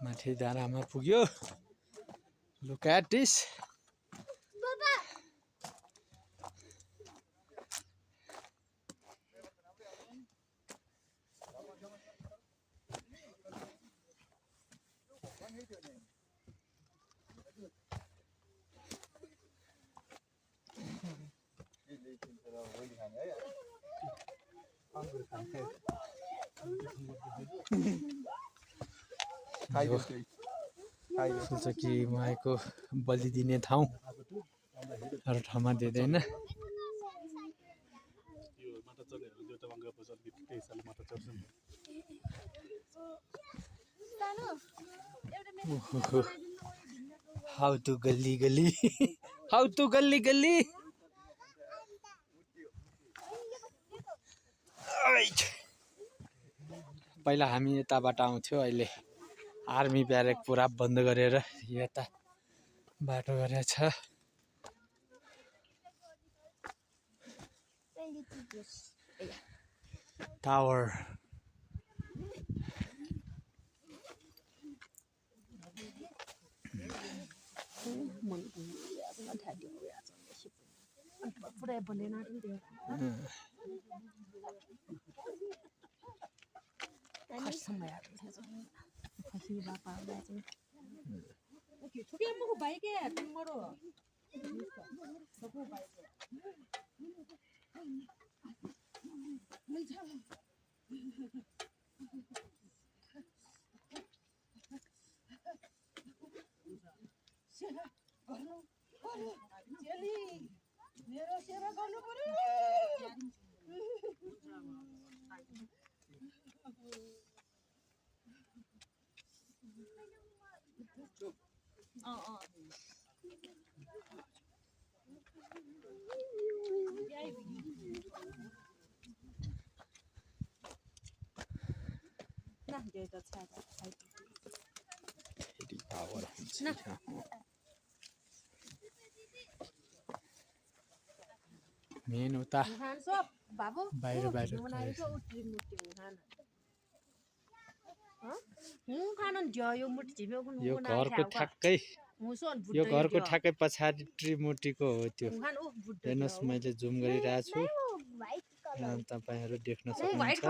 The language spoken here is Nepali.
माथि डाँडामा पुग्यो लुक एट दिस फुलचोकी माईको बलि दिने ठाउँ अरू ठाउँमा दिँदैन हाउ टु गल्ली गल्ली हाउ टु गल्ली गल्ली पहिला हामी यताबाट आउँथ्यो अहिले आर्मी ब्यारेक पुरा बन्द गरेर यता बाटो गरेछ टावर मेन उता बाहिर बाहिर यो घरको ठ्याक्कै पछाडि त्रिमूर्तिको हो त्यो हेर्नुहोस् मैले जुम गरिरहेको छु र तपाईहरु देख्न सक्नुहुन्छ